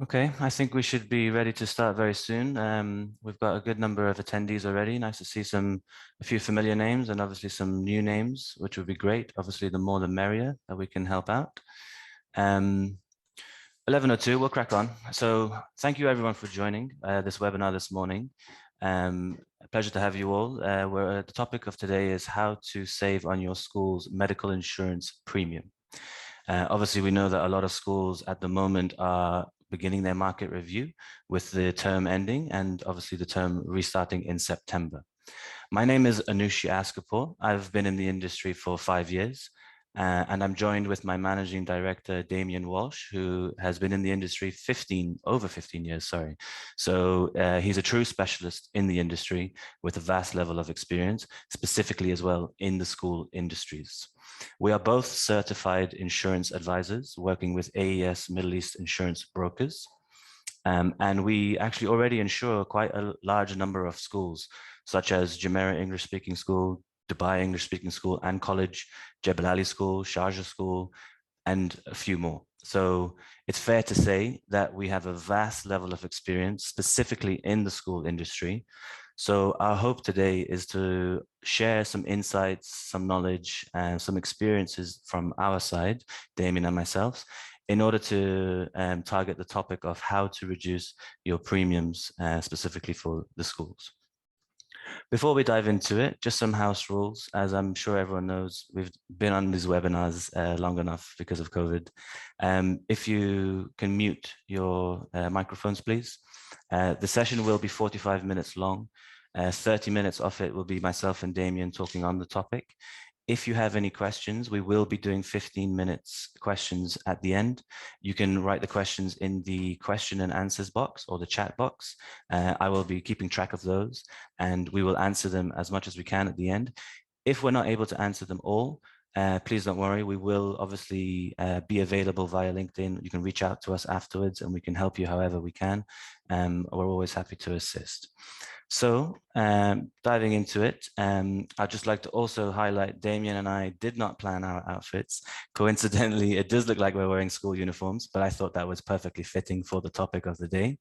Okay, I think we should be ready to start very soon. We've got a good number of attendees already. Nice to see a few familiar names and obviously some new names, which would be great. Obviously, the more the merrier that we can help out. 11:02, we'll crack on. So thank you everyone for joining this webinar this morning. A pleasure to have you all. The topic of today is how to save on your school's medical insurance premium. Obviously, we know that a lot of schools at the moment are beginning their market review with the term ending and obviously the term restarting in September. My name is Anushi Askapur. I've been in the industry for 5 years. And I'm joined with my managing director, Damien Walsh, who has been in the industry over 15 years, sorry. So he's a true specialist in the industry with a vast level of experience, specifically as well in the school industries. We are both certified insurance advisors working with AES Middle East insurance brokers. And we actually already insure quite a large number of schools, such as Jumeirah English Speaking School, Dubai English Speaking School and College, Jebel Ali School, Sharjah School, and a few more. So it's fair to say that we have a vast level of experience specifically in the school industry. So our hope today is to share some insights, some knowledge, and some experiences from our side, Damien and myself, in order to target the topic of how to reduce your premiums specifically for the schools. Before we dive into it, just some house rules. As I'm sure everyone knows, we've been on these webinars long enough because of COVID. If you can mute your microphones, please. The session will be 45 minutes long. 30 minutes of it will be myself and Damien talking on the topic. If you have any questions, we will be doing 15 minutes questions at the end. You can write the questions in the question and answers box or the chat box. I will be keeping track of those and we will answer them as much as we can at the end. If we're not able to answer them all, please don't worry. We will obviously be available via LinkedIn. You can reach out to us afterwards and we can help you however we can. We're always happy to assist. So diving into it, I'd just like to also highlight Damien and I did not plan our outfits. Coincidentally, it does look like we're wearing school uniforms, but I thought that was perfectly fitting for the topic of the day.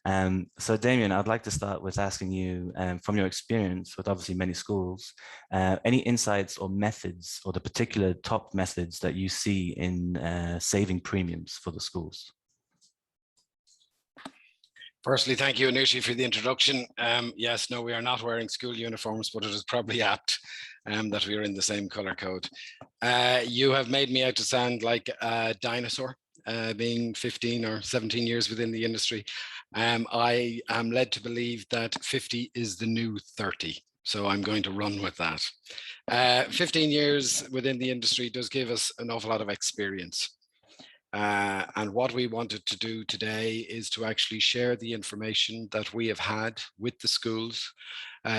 So Damien, I'd like to start with asking you, from your experience with obviously many schools, any insights or methods or the particular top methods that you see in saving premiums for the schools? Firstly, thank you, Anushi, for the introduction. Yes, no, we are not wearing school uniforms, but it is probably apt that we are in the same color code. You have made me out to sound like a dinosaur, being 15 or 17 years within the industry. I am led to believe that 50 is the new 30. So I'm going to run with that. 15 years within the industry does give us an awful lot of experience. And what we wanted to do today is to actually share the information that we have had with the schools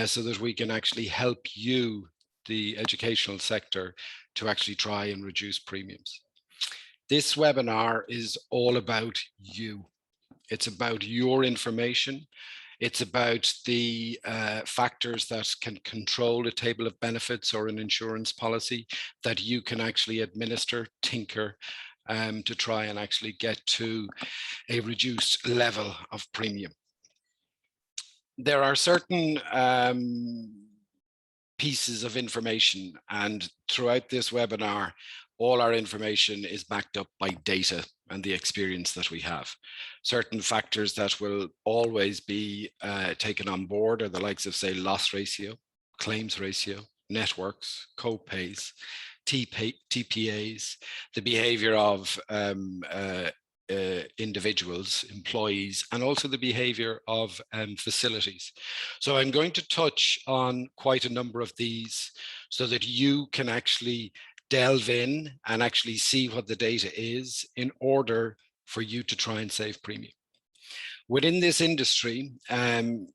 so that we can actually help you, the educational sector, to actually try and reduce premiums. This webinar is all about you. It's about your information. It's about the factors that can control a table of benefits or an insurance policy that you can actually administer, tinker, to try and actually get to a reduced level of premium. There are certain pieces of information, and throughout this webinar, all our information is backed up by data and the experience that we have. Certain factors that will always be taken on board are the likes of, say, loss ratio, claims ratio, networks, co-pays, TPAs, the behavior of individuals, employees, and also the behavior of facilities. So I'm going to touch on quite a number of these so that you can actually delve in and actually see what the data is in order for you to try and save premium. Within this industry, an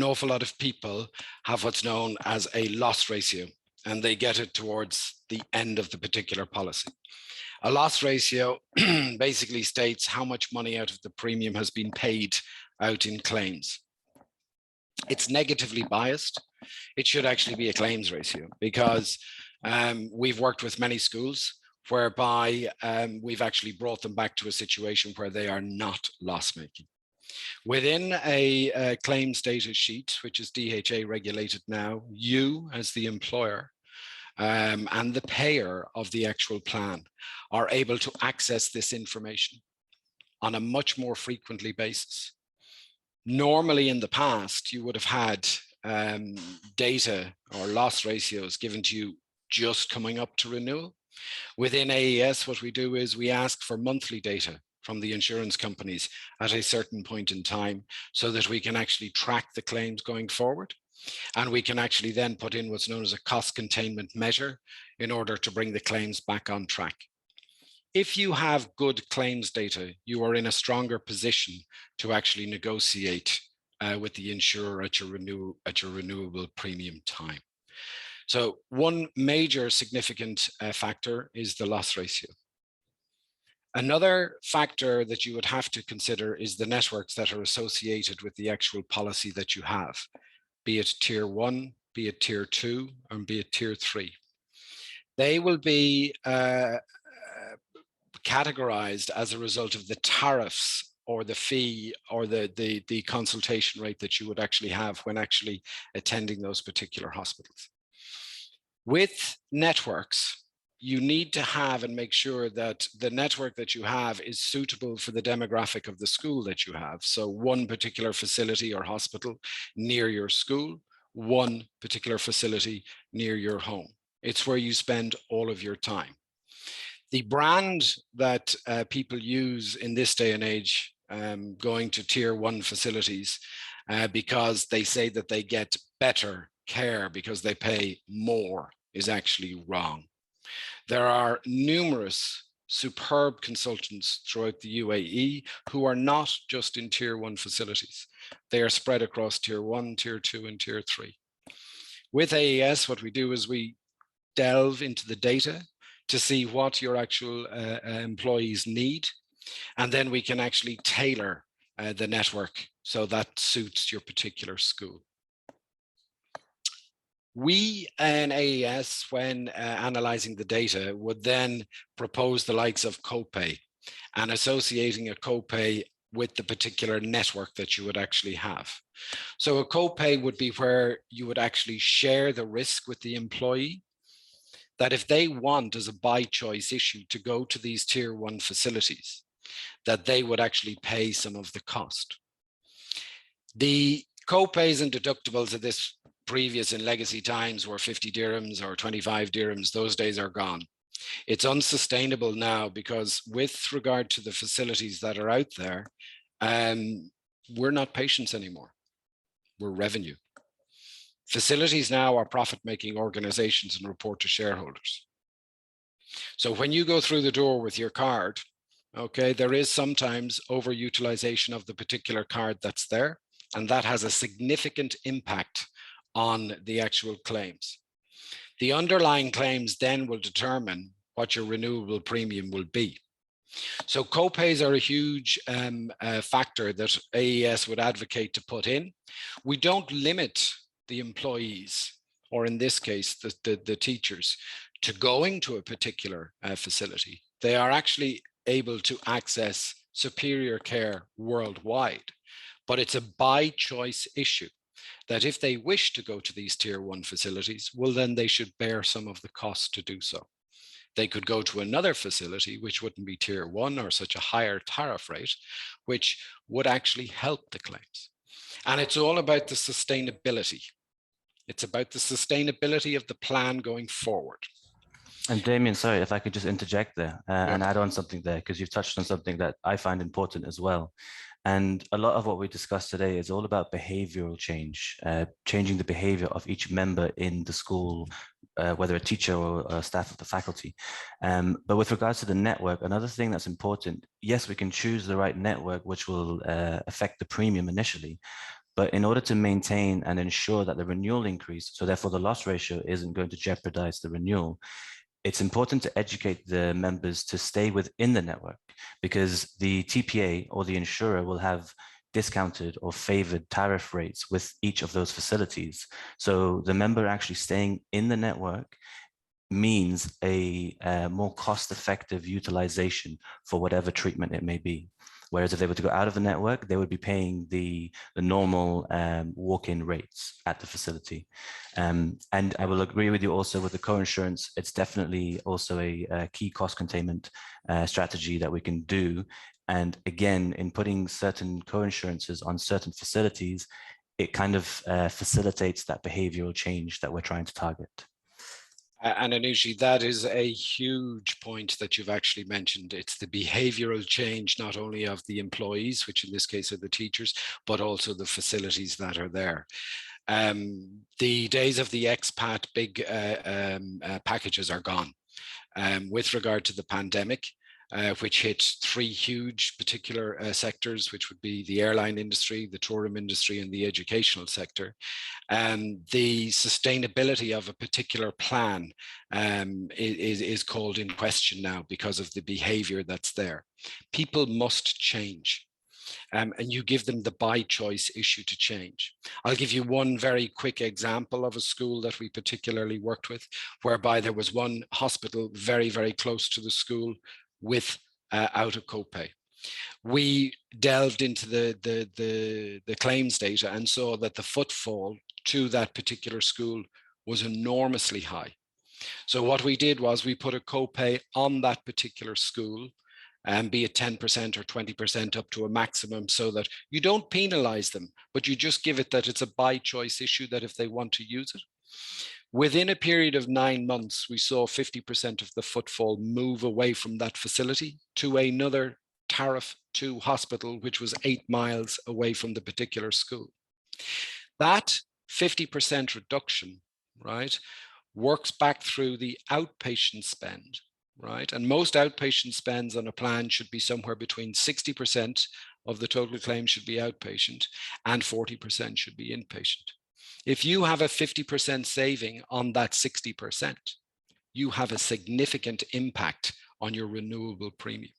awful lot of people have what's known as a loss ratio, and they get it towards the end of the particular policy. A loss ratio basically states how much money out of the premium has been paid out in claims. It's negatively biased. It should actually be a claims ratio because we've worked with many schools whereby we've actually brought them back to a situation where they are not loss-making. Within a claims data sheet, which is DHA regulated now, you as the employer and the payer of the actual plan are able to access this information on a much more frequently basis. Normally in the past, you would have had data or loss ratios given to you just coming up to renewal. Within AES, what we do is we ask for monthly data from the insurance companies at a certain point in time so that we can actually track the claims going forward. And we can actually then put in what's known as a cost containment measure in order to bring the claims back on track. If you have good claims data, you are in a stronger position to actually negotiate with the insurer at your renewable premium time. So one major significant factor is the loss ratio. Another factor that you would have to consider is the networks that are associated with the actual policy that you have, be it tier 1, be it tier 2, and be it tier 3. They will be categorized as a result of the tariffs or the fee or the consultation rate that you would actually have when actually attending those particular hospitals. With networks, you need to have and make sure that the network that you have is suitable for the demographic of the school that you have. So one particular facility or hospital near your school, one particular facility near your home. It's where you spend all of your time. The brand that people use in this day and age, going to tier 1 facilities because they say that they get better care because they pay more, is actually wrong. There are numerous superb consultants throughout the UAE who are not just in tier 1 facilities. They are spread across tier 1, tier 2, and tier 3. With AES, what we do is we delve into the data to see what your actual employees need, and then we can actually tailor the network so that suits your particular school. We in AES, when analyzing the data, would then propose the likes of copay and associating a copay with the particular network that you would actually have. So a copay would be where you would actually share the risk with the employee, that if they want as a by choice issue to go to these tier 1 facilities, that they would actually pay some of the cost. The copays and deductibles of this previous in legacy times were 50 dirhams or 25 dirhams. Those days are gone. It's unsustainable now because with regard to the facilities that are out there, we're not patients anymore. We're revenue. Facilities now are profit-making organizations and report to shareholders. So when you go through the door with your card, okay, there is sometimes overutilization of the particular card that's there, and that has a significant impact on the actual claims. The underlying claims then will determine what your renewable premium will be. So copays are a huge factor that AES would advocate to put in. We don't limit the employees, or in this case, the teachers, to going to a particular facility. They are actually able to access superior care worldwide, but it's a by choice issue that if they wish to go to these tier 1 facilities, well, then they should bear some of the cost to do so. They could go to another facility, which wouldn't be tier 1 or such a higher tariff rate, which would actually help the claims. And it's all about the sustainability. It's about the sustainability of the plan going forward. And Damien, sorry, if I could just interject there and add on something there, because you've touched on something that I find important as well. And a lot of what we discussed today is all about behavioral change, changing the behavior of each member in the school, whether a teacher or a staff of the faculty. But with regards to the network, another thing that's important, yes, we can choose the right network, which will affect the premium initially. But in order to maintain and ensure that the renewal increase, so therefore the loss ratio isn't going to jeopardize the renewal, it's important to educate the members to stay within the network, because the TPA or the insurer will have discounted or favored tariff rates with each of those facilities. So the member actually staying in the network means a more cost-effective utilization for whatever treatment it may be. Whereas if they were to go out of the network, they would be paying the normal walk-in rates at the facility. And I will agree with you also with the co-insurance. It's definitely also a key cost containment strategy that we can do. And again, in putting certain co-insurances on certain facilities, it kind of facilitates that behavioral change that we're trying to target. And Anushi, that is a huge point that you've actually mentioned. It's the behavioral change, not only of the employees, which in this case are the teachers, but also the facilities that are there. The days of the expat big packages are gone. With regard to the pandemic, which hit three huge particular sectors, which would be the airline industry, the tourism industry, and the educational sector. The sustainability of a particular plan is called in question now because of the behavior that's there. People must change. And you give them the by choice issue to change. I'll give you one very quick example of a school that we particularly worked with, whereby there was one hospital very, very close to the school with out of copay. We delved into the claims data and saw that the footfall to that particular school was enormously high. So what we did was we put a copay on that particular school, and be it 10% or 20% up to a maximum, so that you don't penalize them, but you just give it that it's a by choice issue, that if they want to use it. Within a period of 9 months, we saw 50% of the footfall move away from that facility to another tariff 2 hospital, which was 8 miles away from the particular school. That 50% reduction, right, works back through the outpatient spend, right? And most outpatient spends on a plan should be somewhere between 60% of the total claim should be outpatient and 40% should be inpatient. If you have a 50% saving on that 60%, you have a significant impact on your renewable premium.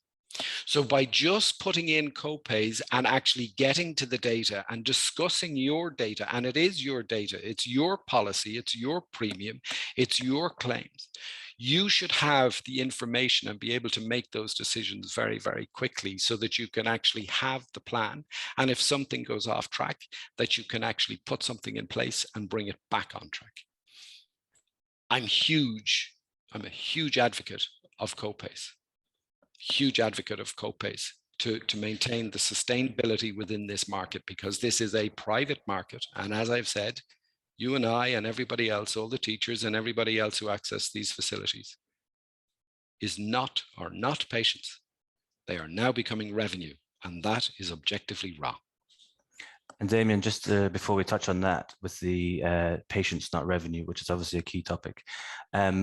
So by just putting in copays and actually getting to the data and discussing your data, and it is your data, it's your policy, it's your premium, it's your claims, you should have the information and be able to make those decisions very, very quickly, so that you can actually have the plan. And if something goes off track, that you can actually put something in place and bring it back on track. I'm a huge advocate of copays. Huge advocate of copays to maintain the sustainability within this market, because this is a private market. And as I've said, you and I and everybody else, all the teachers and everybody else who access these facilities, are not patients. They are now becoming revenue, and that is objectively wrong. And Damien, just before we touch on that with the patients, not revenue, which is obviously a key topic,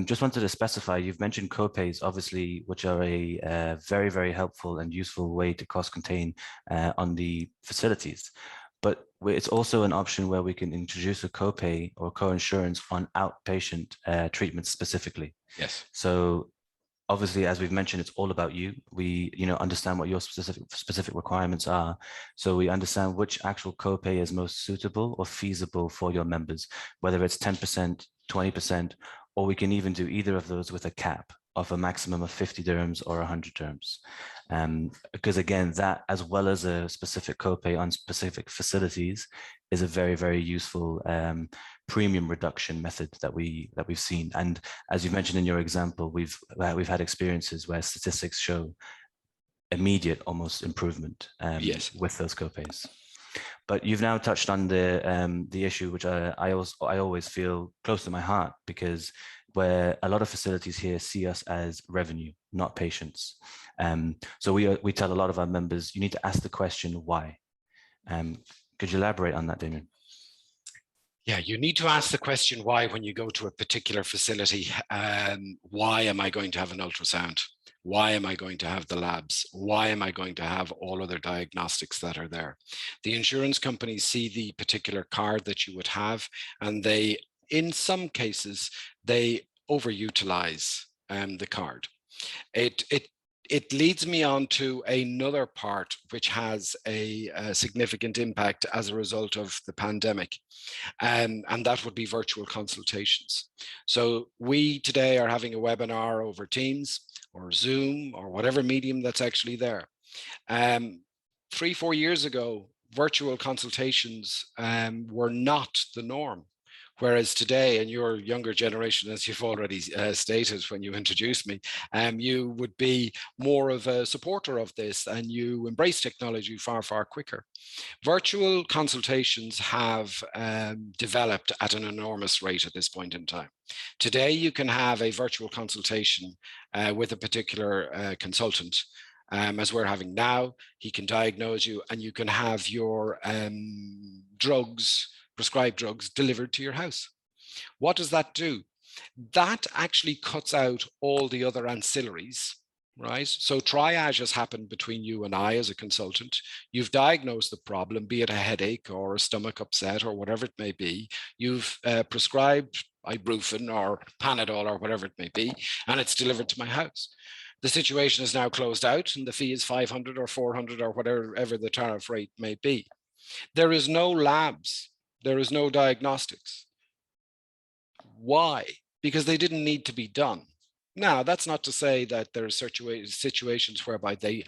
just wanted to specify, you've mentioned copays, obviously, which are a very, very helpful and useful way to cost contain on the facilities. But it's also an option where we can introduce a copay or co-insurance on outpatient treatment specifically. Yes. So obviously, as we've mentioned, it's all about you. We, understand what your specific requirements are. So we understand which actual copay is most suitable or feasible for your members, whether it's 10%, 20%, or we can even do either of those with a cap of a maximum of 50 dirhams or 100 dirhams. Because again, that, as well as a specific copay on specific facilities, is a very, very useful premium reduction method that we've seen. And as you mentioned in your example, we've had experiences where statistics show immediate almost improvement yes, with those copays. But you've now touched on the issue which I always feel close to my heart, because where a lot of facilities here see us as revenue, not patients. So we tell a lot of our members, you need to ask the question why. Could you elaborate on that, Damien? Yeah, you need to ask the question why when you go to a particular facility. Why am I going to have an ultrasound? Why am I going to have the labs? Why am I going to have all other diagnostics that are there? The insurance companies see the particular card that you would have, and they, in some cases, they overutilize the card. It leads me on to another part which has a significant impact as a result of the pandemic, and that would be virtual consultations. So we today are having a webinar over Teams or Zoom or whatever medium that's actually there. 3-4 years ago, virtual consultations were not the norm. Whereas today, and your younger generation, as you've already stated when you introduced me, you would be more of a supporter of this and you embrace technology far, far quicker. Virtual consultations have developed at an enormous rate at this point in time. Today, you can have a virtual consultation with a particular consultant, as we're having now. He can diagnose you and you can have your prescribed drugs delivered to your house. What does that do? That actually cuts out all the other ancillaries, right? So triage has happened between you and I as a consultant. You've diagnosed the problem, be it a headache or a stomach upset or whatever it may be. You've prescribed ibuprofen or Panadol or whatever it may be, and it's delivered to my house. The situation is now closed out and the fee is 500 or 400 or whatever the tariff rate may be. There is no labs. There is no diagnostics. Why? Because they didn't need to be done. Now, that's not to say that there are situations whereby they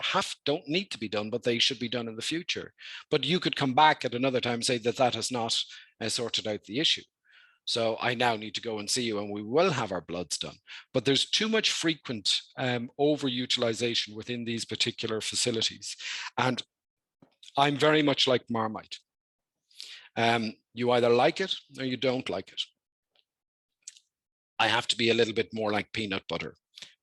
don't need to be done, but they should be done in the future. But you could come back at another time and say that that has not sorted out the issue. So I now need to go and see you and we will have our bloods done. But there's too much frequent overutilization within these particular facilities. And I'm very much like Marmite. You either like it or you don't like it. I have to be a little bit more like peanut butter,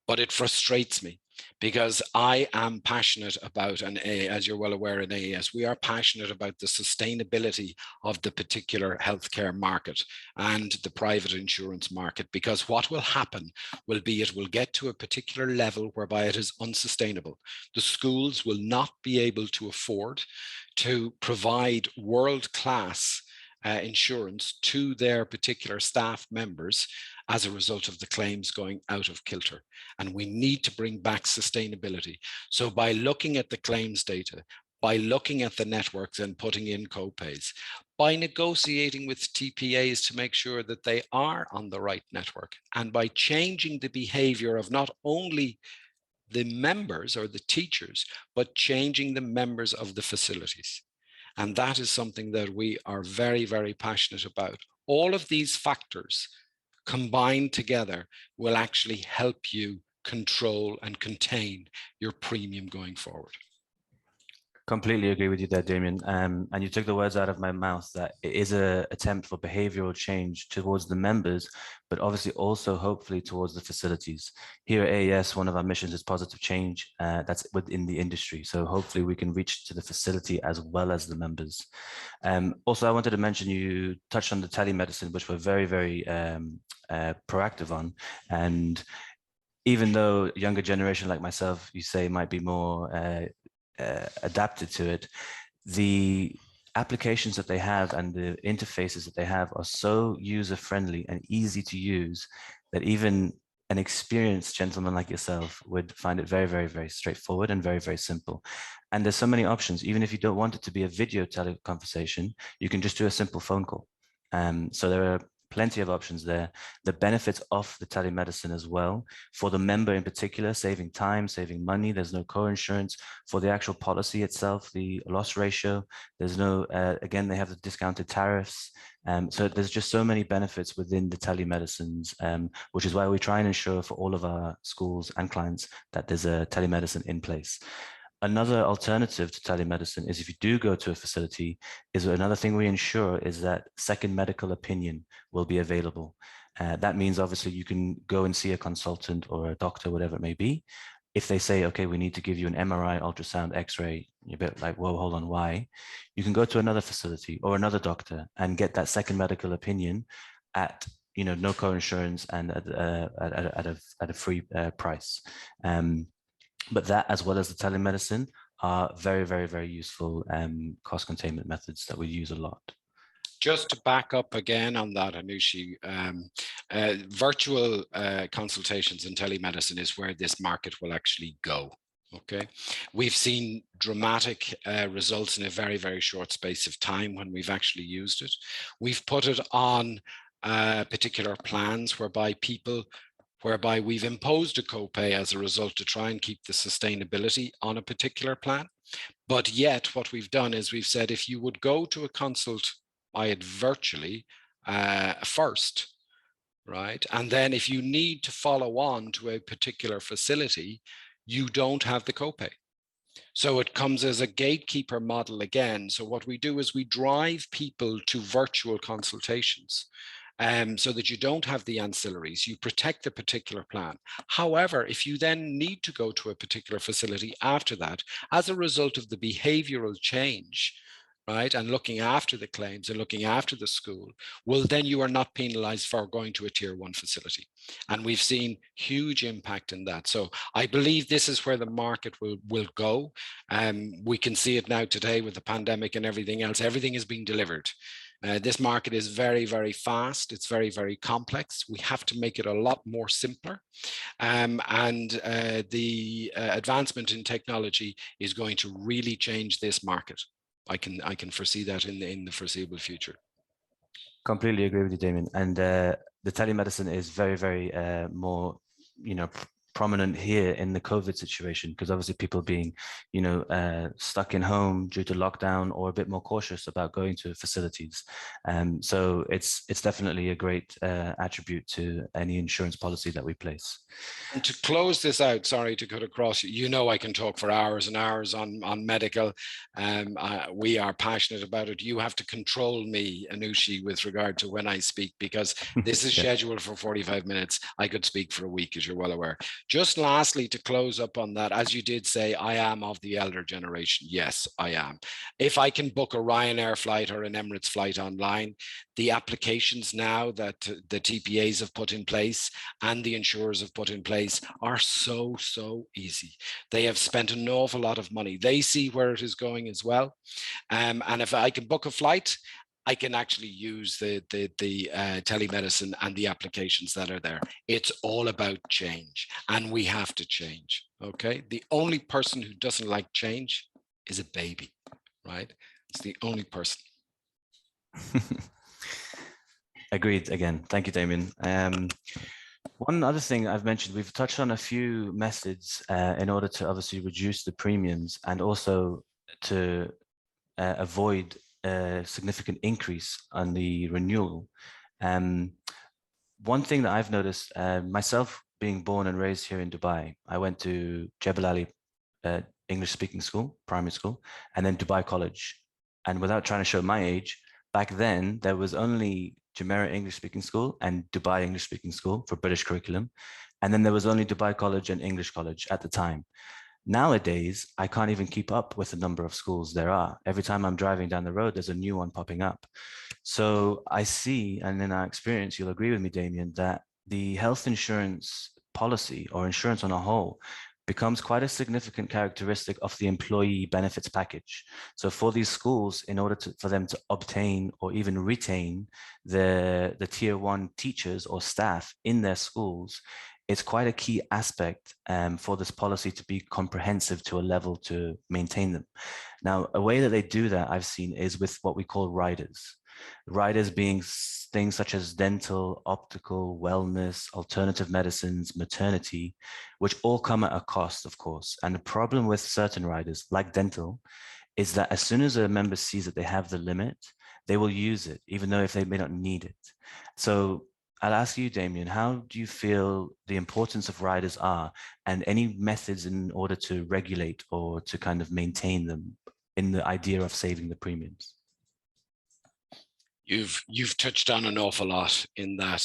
but it frustrates me because I am passionate about, and as you're well aware in AES, we are passionate about the sustainability of the particular healthcare market and the private insurance market, because what will happen will be it will get to a particular level whereby it is unsustainable. The schools will not be able to afford to provide world-class insurance to their particular staff members as a result of the claims going out of kilter. And we need to bring back sustainability. So by looking at the claims data, by looking at the networks and putting in co-pays, by negotiating with TPAs to make sure that they are on the right network, and by changing the behavior of not only the members or the teachers, but changing the members of the facilities. And that is something that we are very, very passionate about. All of these factors combined together will actually help you control and contain your premium going forward. Completely agree with you there, Damien. And you took the words out of my mouth that it is an attempt for behavioral change towards the members, but obviously also hopefully towards the facilities. Here at AES, one of our missions is positive change. That's within the industry. So hopefully we can reach to the facility as well as the members. Also, I wanted to mention you touched on the telemedicine, which we're very, very proactive on. And even though younger generation like myself, you say might be more adapted to it, the applications that they have and the interfaces that they have are so user-friendly and easy to use that even an experienced gentleman like yourself would find it very, very, very straightforward and very, very simple. And there's so many options. Even if you don't want it to be a video teleconversation, you can just do a simple phone call. So there are plenty of options there. The benefits of the telemedicine as well, for the member in particular, saving time, saving money. There's no co-insurance. For the actual policy itself, the loss ratio, there's no, again, they have the discounted tariffs. So there's just so many benefits within the telemedicines, which is why we try and ensure for all of our schools and clients that there's a telemedicine in place. Another alternative to telemedicine is if you do go to a facility, is another thing we ensure is that second medical opinion will be available. That means obviously you can go and see a consultant or a doctor, whatever it may be. If they say, okay, we need to give you an MRI, ultrasound, X-ray, you're a bit like, whoa, hold on, why? You can go to another facility or another doctor and get that second medical opinion at no co-insurance and at a free price. But that, as well as the telemedicine, are very, very, very useful cost containment methods that we use a lot. Just to back up again on that, Anushi, virtual consultations and telemedicine is where this market will actually go. Okay, we've seen dramatic results in a very, very short space of time when we've actually used it. We've put it on particular plans whereby we've imposed a copay as a result to try and keep the sustainability on a particular plan. But yet what we've done is we've said, if you would go to a consult, albeit virtually, first, right? And then if you need to follow on to a particular facility, you don't have the copay. So it comes as a gatekeeper model again. So what we do is we drive people to virtual consultations, so that you don't have the ancillaries, you protect the particular plan. However, if you then need to go to a particular facility after that, as a result of the behavioral change, right, and looking after the claims and looking after the school, well, then you are not penalized for going to a tier 1 facility. And we've seen huge impact in that. So I believe this is where the market will go. We can see it now today with the pandemic and everything else. Everything is being delivered. This market is very, very fast. It's very, very complex. We have to make it a lot more simpler. The advancement in technology is going to really change this market. I can foresee that in the foreseeable future. Completely agree with you, Damien. And the telemedicine is very, very more, prominent here in the COVID situation, because obviously people being, stuck in home due to lockdown or a bit more cautious about going to facilities. So it's definitely a great attribute to any insurance policy that we place. And to close this out, sorry to cut across, I can talk for hours and hours on medical. We are passionate about it. You have to control me, Anushi, with regard to when I speak, because this is scheduled for 45 minutes. I could speak for a week, as you're well aware. Just lastly, to close up on that, as you did say, I am of the elder generation. Yes, I am. If I can book a Ryanair flight or an Emirates flight online, the applications now that the TPAs have put in place and the insurers have put in place are so easy. They have spent an awful lot of money. They see where it is going as well. And if I can book a flight, I can actually use the telemedicine and the applications that are there. It's all about change, and we have to change, okay? The only person who doesn't like change is a baby, right? It's the only person. Agreed again. Thank you, Damien. One other thing I've mentioned, we've touched on a few methods in order to obviously reduce the premiums and also to avoid a significant increase on the renewal. One thing that I've noticed, myself being born and raised here in Dubai, I went to Jebel Ali English speaking school, primary school, and then Dubai College. And without trying to show my age, back then there was only Jumeirah English speaking school and Dubai English speaking school for British curriculum. And then there was only Dubai College and English College at the time. Nowadays, I can't even keep up with the number of schools there are. Every time I'm driving down the road, there's a new one popping up. So I see, and in our experience, you'll agree with me, Damien, that the health insurance policy or insurance on a whole becomes quite a significant characteristic of the employee benefits package. So for these schools, in order for them to obtain or even retain the tier 1 teachers or staff in their schools, it's quite a key aspect for this policy to be comprehensive to a level to maintain them. Now, a way that they do that I've seen is with what we call riders. Riders being things such as dental, optical, wellness, alternative medicines, maternity, which all come at a cost, of course. And the problem with certain riders, like dental, is that as soon as a member sees that they have the limit, they will use it, even though if they may not need it. So I'll ask you, Damien, how do you feel the importance of riders are, and any methods in order to regulate or to kind of maintain them in the idea of saving the premiums? You've touched on an awful lot in that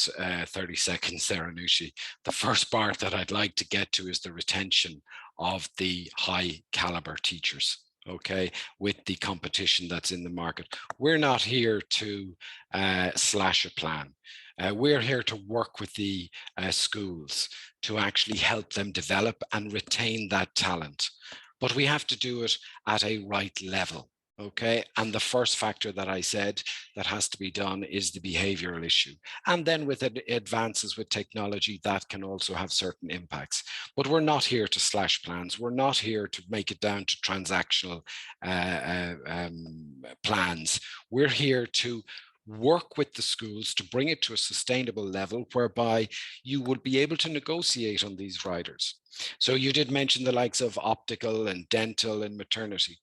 30 seconds there, Anushi. The first part that I'd like to get to is the retention of the high caliber teachers, okay, with the competition that's in the market. We're not here to slash a plan. We're here to work with the schools to actually help them develop and retain that talent. But we have to do it at a right level. Okay, and the first factor that I said that has to be done is the behavioral issue. And then with advances with technology, that can also have certain impacts. But we're not here to slash plans. We're not here to make it down to transactional plans. We're here to work with the schools to bring it to a sustainable level whereby you would be able to negotiate on these riders. So you did mention the likes of optical and dental and maternity.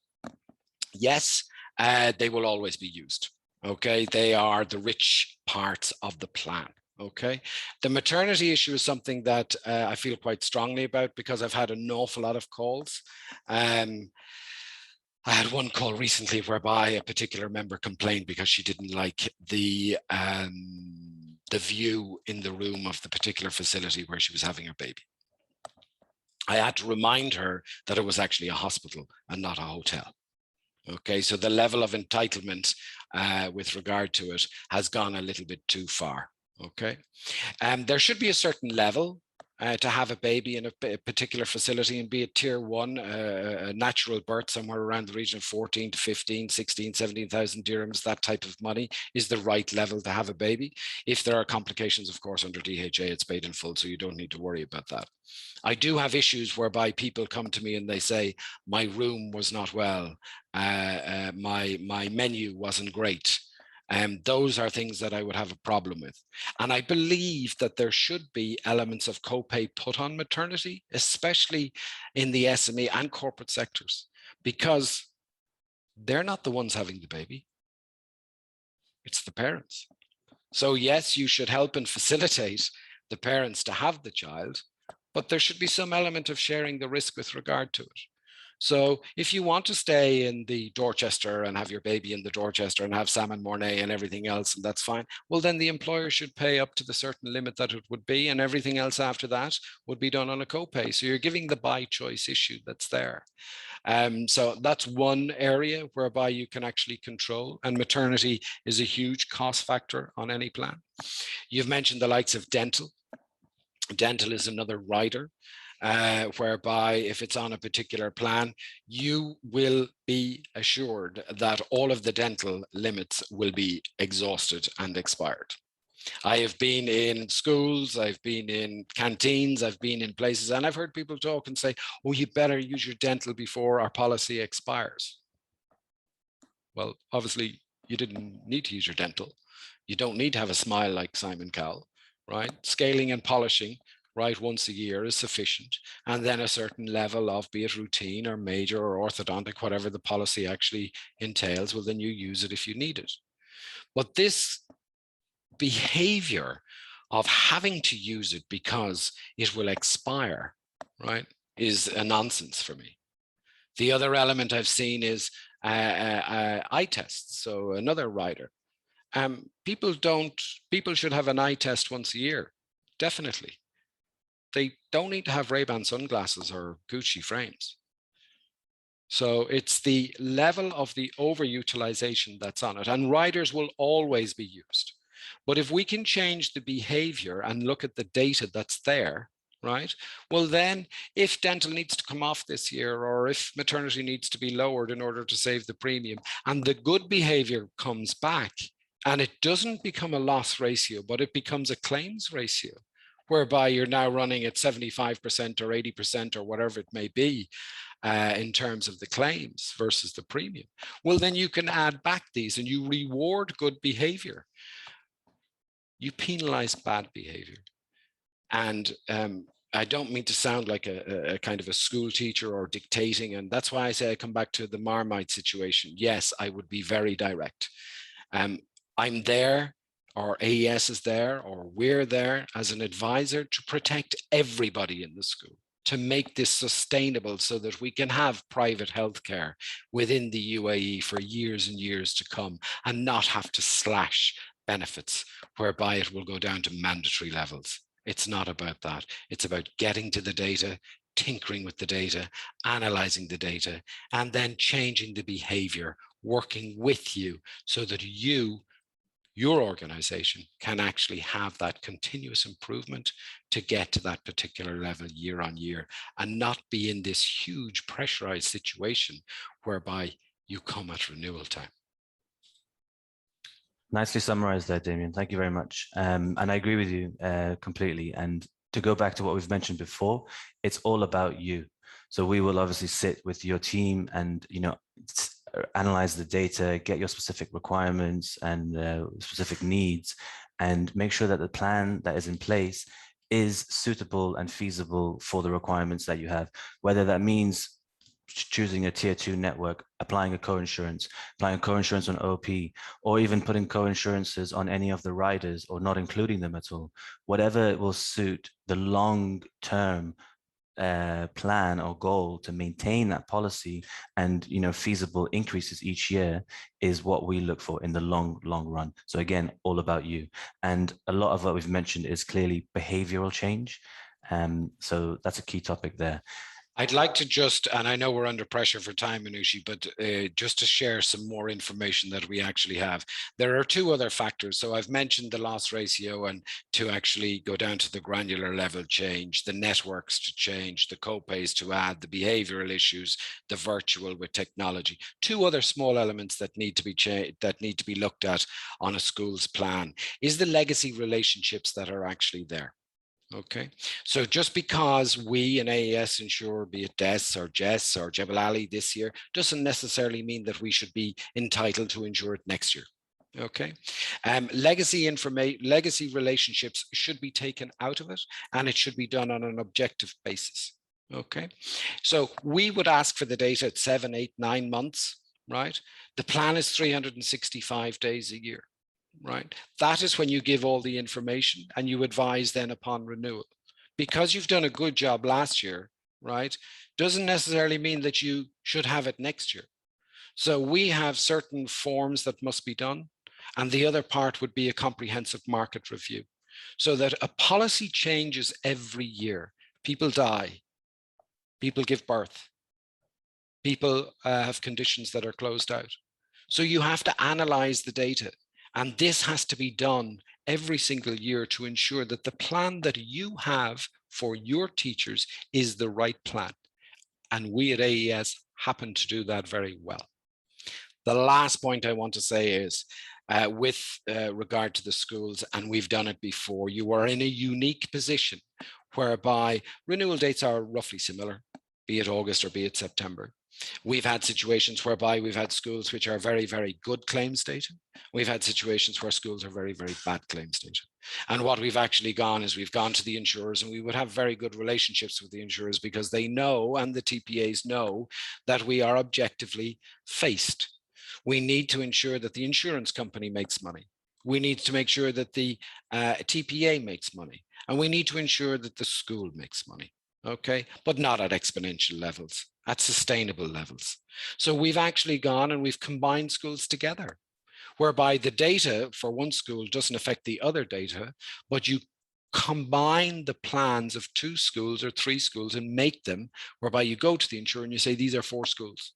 Yes, they will always be used. Okay, they are the rich parts of the plan. Okay, the maternity issue is something that I feel quite strongly about because I've had an awful lot of calls. I had one call recently whereby a particular member complained because she didn't like the view in the room of the particular facility where she was having her baby. I had to remind her that it was actually a hospital and not a hotel. Okay, so the level of entitlement with regard to it has gone a little bit too far. Okay, there should be a certain level to have a baby in a particular facility, and be it tier 1, a natural birth somewhere around the region of 14 to 15, 16, 17,000 dirhams, that type of money is the right level to have a baby. If there are complications, of course, under DHA, it's paid in full, so you don't need to worry about that. I do have issues whereby people come to me and they say, my room was not well, my menu wasn't great. Those are things that I would have a problem with. And I believe that there should be elements of copay put on maternity, especially in the SME and corporate sectors, because they're not the ones having the baby. It's the parents. So yes, you should help and facilitate the parents to have the child, but there should be some element of sharing the risk with regard to it. So if you want to stay in the Dorchester and have your baby in the Dorchester and have salmon mornay and everything else, and that's fine, well, then the employer should pay up to the certain limit that it would be, and everything else after that would be done on a copay. So you're giving the by choice issue that's there. So that's one area whereby you can actually control, and maternity is a huge cost factor on any plan. You've mentioned the likes of dental. Dental is another rider. Whereby if it's on a particular plan, you will be assured that all of the dental limits will be exhausted and expired. I have been in schools, I've been in canteens, I've been in places, and I've heard people talk and say, oh, you better use your dental before our policy expires. Well, obviously, you didn't need to use your dental. You don't need to have a smile like Simon Cowell, right? Scaling and polishing, right, once a year is sufficient. And then a certain level of, be it routine or major or orthodontic, whatever the policy actually entails, well, then you use it if you need it. But this behavior of having to use it because it will expire, right, is a nonsense for me. The other element I've seen is eye tests. So another rider. People should have an eye test once a year, definitely. They don't need to have Ray-Ban sunglasses or Gucci frames. So it's the level of the overutilization that's on it, and riders will always be used. But if we can change the behavior and look at the data that's there, right? Well, then if dental needs to come off this year, or if maternity needs to be lowered in order to save the premium, and the good behavior comes back, and it doesn't become a loss ratio, but it becomes a claims ratio, whereby you're now running at 75% or 80% or whatever it may be in terms of the claims versus the premium. Well, then you can add back these and you reward good behavior. You penalize bad behavior. And I don't mean to sound like a kind of a school teacher or dictating. And that's why I say I come back to the Marmite situation. Yes, I would be very direct. I'm there, or AES is there, or we're there as an advisor to protect everybody in the school, to make this sustainable so that we can have private healthcare within the UAE for years and years to come, and not have to slash benefits whereby it will go down to mandatory levels. It's not about that. It's about getting to the data, tinkering with the data, analyzing the data, and then changing the behavior, working with you so that your organization can actually have that continuous improvement to get to that particular level year on year, and not be in this huge pressurized situation whereby you come at renewal time. Nicely summarized there, Damien. Thank you very much. And I agree with you completely. And to go back to what we've mentioned before, it's all about you. So we will obviously sit with your team and, analyze the data, get your specific requirements and specific needs, and make sure that the plan that is in place is suitable and feasible for the requirements that you have, whether that means choosing a tier 2 network, applying a co-insurance, applying co-insurance on OP, or even putting co-insurances on any of the riders or not including them at all. Whatever will suit the long-term plan or goal to maintain that policy and feasible increases each year is what we look for in the long run. So again, all about you. And a lot of what we've mentioned is clearly behavioral change. So that's a key topic there. I'd like to just, and I know we're under pressure for time, Anushi, but just to share some more information that we actually have. There are two other factors. So I've mentioned the loss ratio, and to actually go down to the granular level change, the networks to change, the co-pays to add, the behavioral issues, the virtual with technology. Two other small elements that need to be looked at on a school's plan is the legacy relationships that are actually there. Okay, so just because we in AES insure, be it DES or JES or Jebel Ali this year, doesn't necessarily mean that we should be entitled to insure it next year. Okay, legacy relationships should be taken out of it, and it should be done on an objective basis. Okay, so we would ask for the data at 7, 8, 9 months, right? The plan is 365 days a year. Right, that is when you give all the information and you advise then upon renewal. Because you've done a good job last year, right, doesn't necessarily mean that you should have it next year. So we have certain forms that must be done, and the other part would be a comprehensive market review, so that a policy changes every year. People die, people give birth, people have conditions that are closed out. So you have to analyze the data. And this has to be done every single year to ensure that the plan that you have for your teachers is the right plan. And we at AES happen to do that very well. The last point I want to say is with regard to the schools, and we've done it before, you are in a unique position whereby renewal dates are roughly similar, be it August or be it September. We've had situations whereby we've had schools which are very, very good claims data. We've had situations where schools are very, very bad claims data. And what we've actually gone is we've gone to the insurers, and we would have very good relationships with the insurers because they know, and the TPAs know, that we are objectively faced. We need to ensure that the insurance company makes money. We need to make sure that the TPA makes money. And we need to ensure that the school makes money. Okay, but not at exponential levels, at sustainable levels. So we've actually gone and we've combined schools together, whereby the data for one school doesn't affect the other data, but you combine the plans of 2 schools or 3 schools and make them, whereby you go to the insurer and you say, these are 4 schools.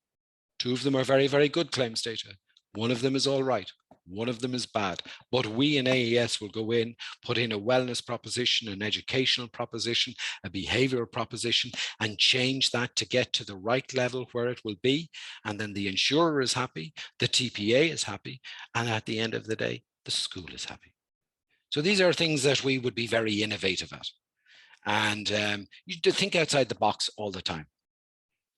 2 of them are very, very good claims data. 1 of them is all right. 1 of them is bad. But we in AES will go in, put in a wellness proposition, an educational proposition, a behavioral proposition, and change that to get to the right level where it will be. And then the insurer is happy, the TPA is happy, and at the end of the day, the school is happy. So these are things that we would be very innovative at. And you think outside the box all the time.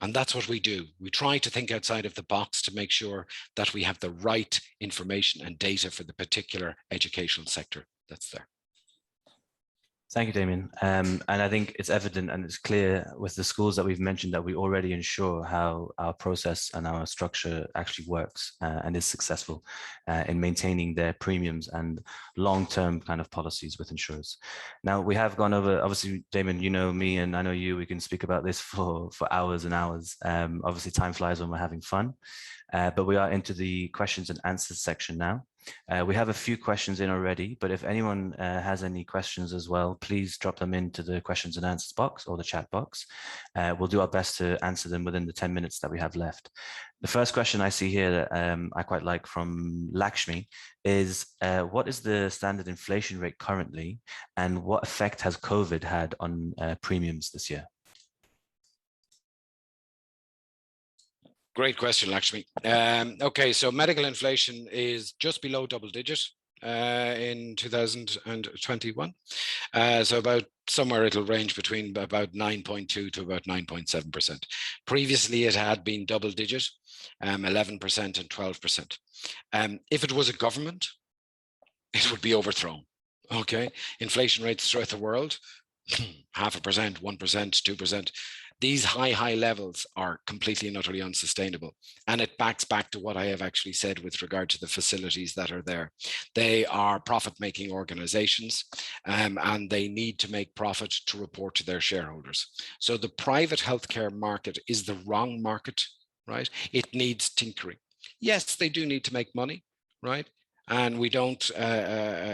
And that's what we do. We try to think outside of the box to make sure that we have the right information and data for the particular educational sector that's there. Thank you, Damien. And I think it's evident and it's clear with the schools that we've mentioned that we already ensure how our process and our structure actually works and is successful in maintaining their premiums and long-term kind of policies with insurers. Now, we have gone over, obviously, Damien, you know me and I know you, we can speak about this for hours and hours. Obviously, time flies when we're having fun, but we are into the questions and answers section now. We have a few questions in already, but if anyone has any questions as well, please drop them into the questions and answers box or the chat box. We'll do our best to answer them within the 10 minutes that we have left. The first question I see here that I quite like from Lakshmi is, what is the standard inflation rate currently, and what effect has COVID had on premiums this year? Great question, Lakshmi. Okay, so medical inflation is just below double digit in 2021. So about somewhere it'll range between about 9.2 to about 9.7%. Previously, it had been double digit, 11% and 12%. If it was a government, it would be overthrown. Okay, inflation rates throughout the world, 0.5%, 1%, 2%. These high levels are completely and utterly unsustainable. And it backs back to what I have actually said with regard to the facilities that are there. They are profit-making organizations, and they need to make profit to report to their shareholders. So the private healthcare market is the wrong market, right? It needs tinkering. Yes, they do need to make money, right? And we don't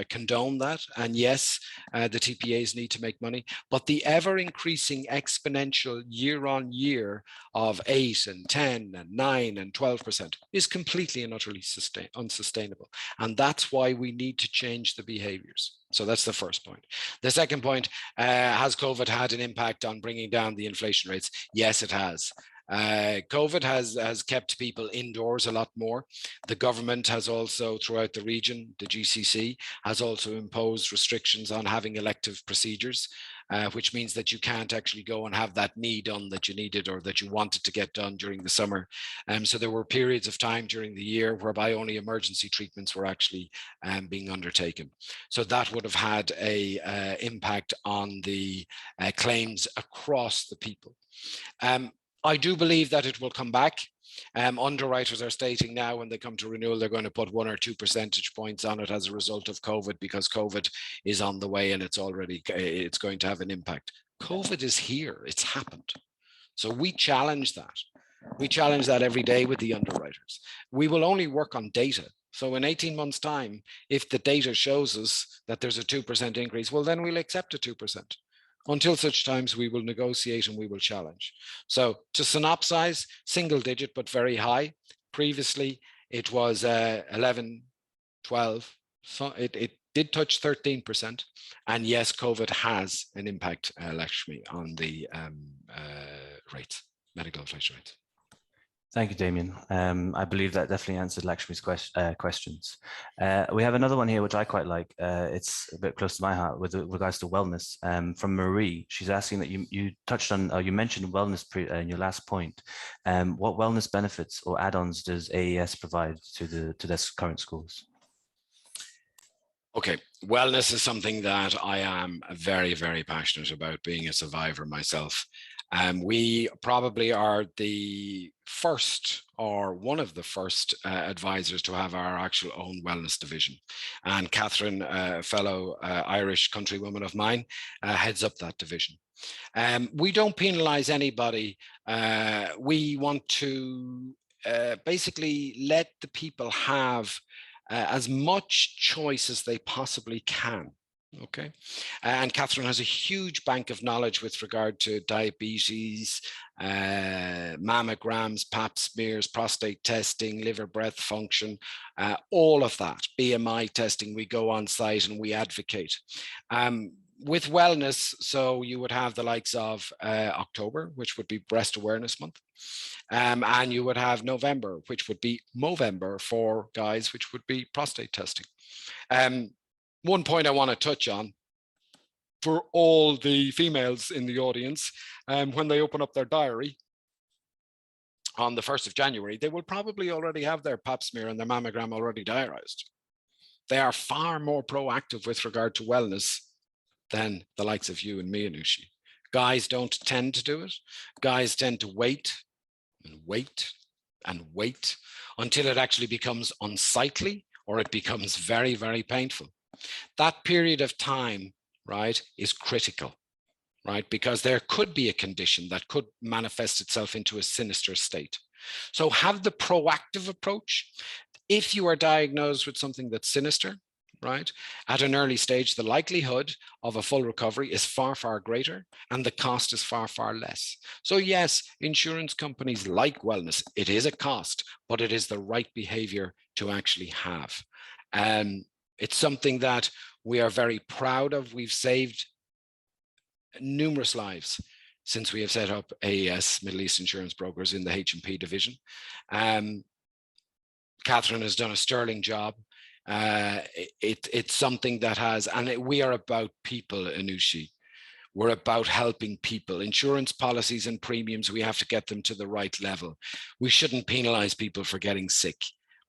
condone that. And yes, the TPAs need to make money, but the ever increasing exponential year on year of 8 and 10 and 9 and 12% is completely and utterly unsustainable. And that's why we need to change the behaviors. So that's the first point. The second point, has COVID had an impact on bringing down the inflation rates? Yes, it has. COVID has kept people indoors a lot more. The government has also, throughout the region, the GCC, has also imposed restrictions on having elective procedures, which means that you can't actually go and have that knee done that you needed or that you wanted to get done during the summer. So there were periods of time during the year whereby only emergency treatments were actually being undertaken. So that would have had a impact on the claims across the people. I do believe that it will come back. Underwriters are stating now when they come to renewal, they're going to put 1 or 2 percentage points on it as a result of COVID, because COVID is on the way and it's going to have an impact. COVID is here, it's happened. So we challenge that. We challenge that every day with the underwriters. We will only work on data. So in 18 months' time, if the data shows us that there's a 2% increase, well, then we'll accept a 2%. Until such times, we will negotiate and we will challenge. So to synopsize, single digit, but very high. Previously, it was 11, 12. So it did touch 13%. And yes, COVID has an impact, Lakshmi, on the rates, medical inflation rates. Thank you, Damien. I believe that definitely answered Lakshmi's questions. We have another one here, which I quite like. It's a bit close to my heart with regards to wellness. From Marie, she's asking that you touched on, or you mentioned wellness in your last point. What wellness benefits or add-ons does AES provide to their current schools? Okay, wellness is something that I am very, very passionate about, being a survivor myself. We probably are the first, or one of the first advisors to have our actual own wellness division. And Catherine, a fellow Irish countrywoman of mine, heads up that division. We don't penalize anybody. We want to basically let the people have as much choice as they possibly can. Okay, and Catherine has a huge bank of knowledge with regard to diabetes, mammograms, pap smears, prostate testing, liver breath function, all of that, BMI testing. We go on site and we advocate. With wellness, so you would have the likes of October, which would be Breast Awareness Month, and you would have November, which would be Movember for guys, which would be prostate testing. One point I want to touch on for all the females in the audience, when they open up their diary on the 1st of January, they will probably already have their pap smear and their mammogram already diarized. They are far more proactive with regard to wellness than the likes of you and me, Anushi. Guys don't tend to do it. Guys tend to wait and wait and wait until it actually becomes unsightly or it becomes very, very painful. That period of time, right, is critical, right? Because there could be a condition that could manifest itself into a sinister state. So have the proactive approach. If you are diagnosed with something that's sinister, right, at an early stage, the likelihood of a full recovery is far, far greater, and the cost is far, far less. So yes, insurance companies like wellness. It is a cost, but it is the right behavior to actually have. It's something that we are very proud of. We've saved numerous lives since we have set up AES, Middle East Insurance Brokers, in the H&P division. Catherine has done a sterling job. It's something that has, and we are about people, Anushi. We're about helping people. Insurance policies and premiums, we have to get them to the right level. We shouldn't penalize people for getting sick,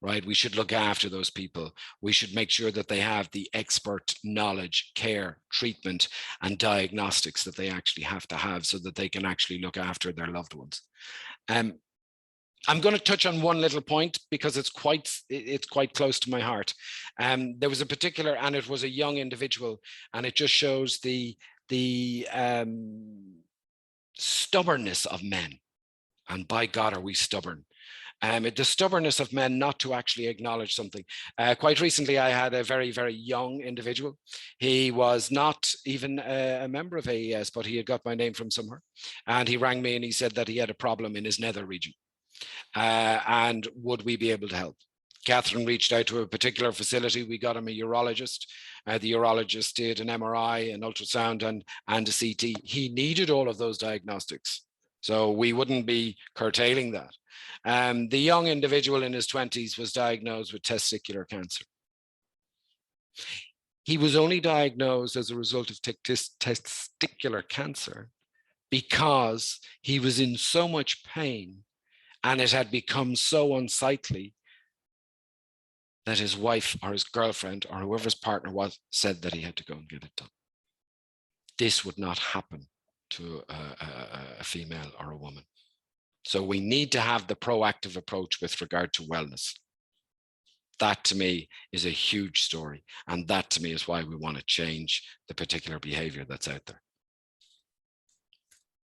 right? We should look after those people. We should make sure that they have the expert knowledge, care, treatment, and diagnostics that they actually have to have so that they can actually look after their loved ones. I'm going to touch on one little point because it's quite close to my heart. There was a particular, and it was a young individual, and it just shows the stubbornness of men. And by God, are we stubborn? The stubbornness of men not to actually acknowledge something. Quite recently, I had a very, very young individual. He was not even a member of AES, but he had got my name from somewhere. And he rang me and he said that he had a problem in his nether region. And would we be able to help? Catherine reached out to a particular facility. We got him a urologist. The urologist did an MRI, an ultrasound, and a CT. He needed all of those diagnostics. So we wouldn't be curtailing that. The young individual in his 20s was diagnosed with testicular cancer. He was only diagnosed as a result of testicular cancer because he was in so much pain and it had become so unsightly that his wife or his girlfriend or whoever his partner was said that he had to go and get it done. This would not happen to a female or a woman. So we need to have the proactive approach with regard to wellness. That to me is a huge story. And that to me is why we want to change the particular behavior that's out there.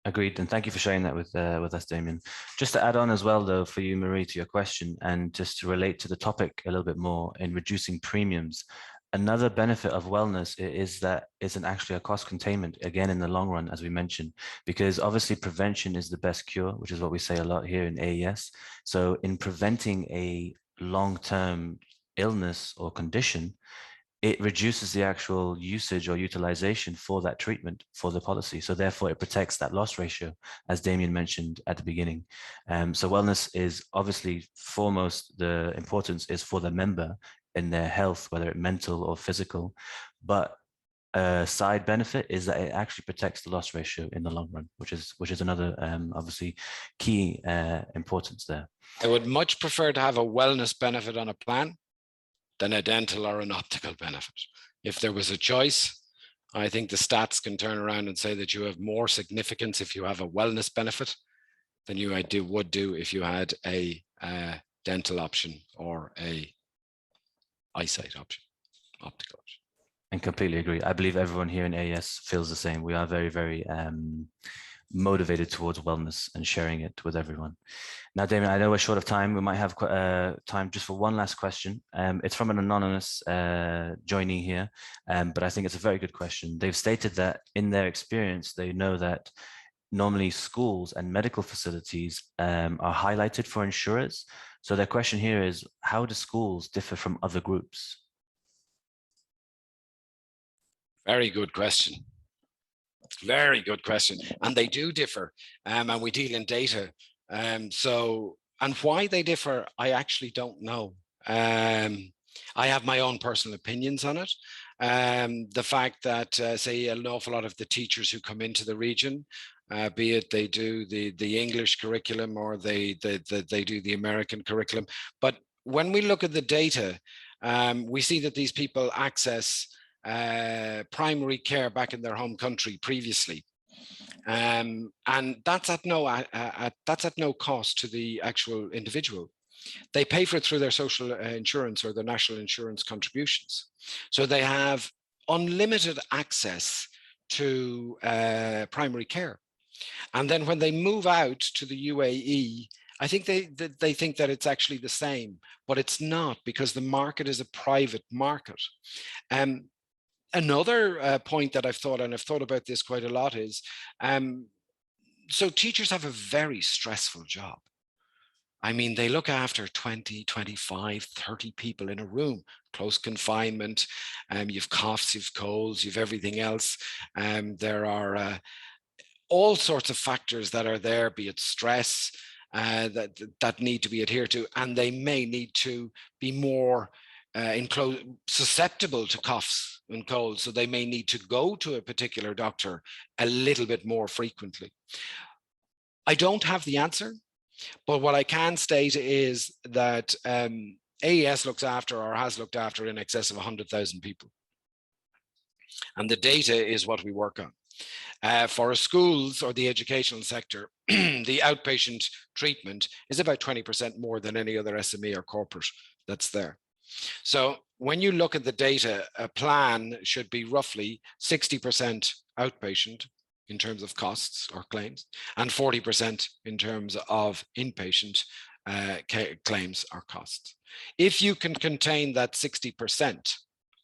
Agreed, and thank you for sharing that with us, Damien. Just to add on as well, though, for you, Marie, to your question, and just to relate to the topic a little bit more in reducing premiums, another benefit of wellness is that it's actually a cost containment, again, in the long run, as we mentioned, because obviously prevention is the best cure, which is what we say a lot here in AES. So in preventing a long-term illness or condition, it reduces the actual usage or utilization for that treatment for the policy. So therefore it protects that loss ratio, as Damien mentioned at the beginning. So wellness is obviously foremost, the importance is for the member in their health, whether it's mental or physical, but a side benefit is that it actually protects the loss ratio in the long run, which is another obviously key importance there. I would much prefer to have a wellness benefit on a plan than a dental or an optical benefit. If there was a choice, I think the stats can turn around and say that you have more significance if you have a wellness benefit than you would do if you had a dental option or a eyesight option, optical option. And completely agree. I believe everyone here in AES feels the same. We are very, very motivated towards wellness and sharing it with everyone. Now, Damien, I know we're short of time. We might have time just for one last question. It's from an anonymous joinee here, but I think it's a very good question. They've stated that in their experience, they know that normally schools and medical facilities are highlighted for insurers. So their question here is, how do schools differ from other groups? Very good question. Very good question. And they do differ, and we deal in data. And why they differ, I actually don't know. I have my own personal opinions on it. The fact that, say, an awful lot of the teachers who come into the region, be it they do the English curriculum or they do the American curriculum. But when we look at the data, we see that these people access primary care back in their home country previously, and that's at no cost to the actual individual. They pay for it through their social insurance or their national insurance contributions, so they have unlimited access to primary care. And then when they move out to the UAE, I think they think that it's actually the same, but it's not, because the market is a private market. Another point that I've thought, and I've thought about this quite a lot, is so teachers have a very stressful job. I mean, they look after 20, 25, 30 people in a room, close confinement. You've coughs, you've colds, you've everything else. There are all sorts of factors that are there, be it stress, that need to be adhered to, and they may need to be more susceptible to coughs and colds, so they may need to go to a particular doctor a little bit more frequently. I don't have the answer, but what I can state is that AES looks after, or has looked after, in excess of 100,000 people. And the data is what we work on. For schools or the educational sector, the outpatient treatment is about 20% more than any other SME or corporate that's there. So when you look at the data, a plan should be roughly 60% outpatient in terms of costs or claims, and 40% in terms of inpatient claims or costs. If you can contain that 60%,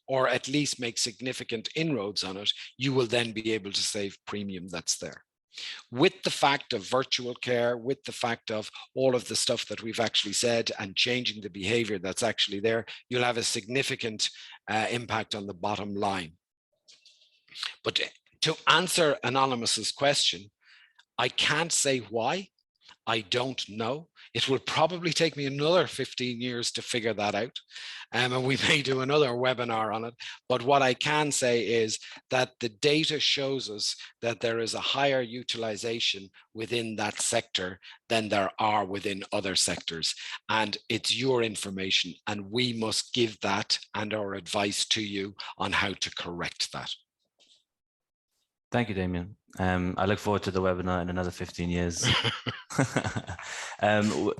or at least make significant inroads on it, you will then be able to save premium that's there. With the fact of virtual care, with the fact of all of the stuff that we've actually said and changing the behavior that's actually there, you'll have a significant impact on the bottom line. But to answer Anonymous's question, I can't say why. I don't know. It will probably take me another 15 years to figure that out. And we may do another webinar on it. But what I can say is that the data shows us that there is a higher utilization within that sector than there are within other sectors. And it's your information, and we must give that and our advice to you on how to correct that. Thank you, Damien. I look forward to the webinar in another 15 years.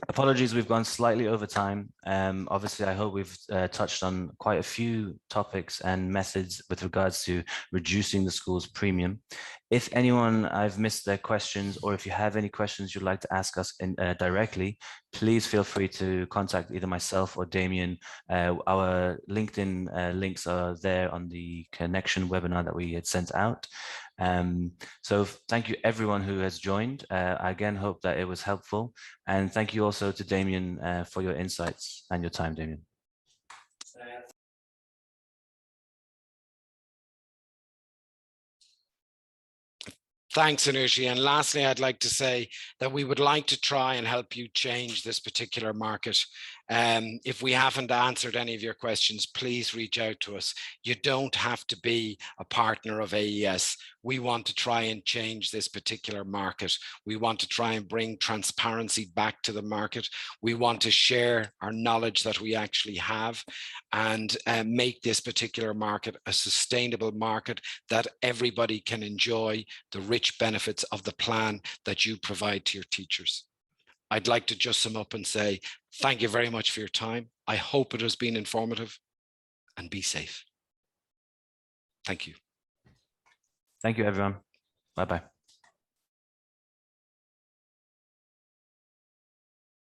Apologies, we've gone slightly over time. Obviously, I hope we've touched on quite a few topics and methods with regards to reducing the school's premium. If anyone, I've missed their questions, or if you have any questions you'd like to ask us directly, please feel free to contact either myself or Damien. Our LinkedIn links are there on the connection webinar that we had sent out. So thank you everyone who has joined. I again hope that it was helpful, and thank you also to Damien for your insights and your time, Damien. Thanks, Anushi. And lastly, I'd like to say that we would like to try and help you change this particular market. If we haven't answered any of your questions, please reach out to us. You don't have to be a partner of AES. We want to try and change this particular market. We want to try and bring transparency back to the market. We want to share our knowledge that we actually have and make this particular market a sustainable market that everybody can enjoy the rich benefits of the plan that you provide to your teachers. I'd like to just sum up and say, thank you very much for your time. I hope it has been informative, and be safe. Thank you. Thank you, everyone. Bye-bye.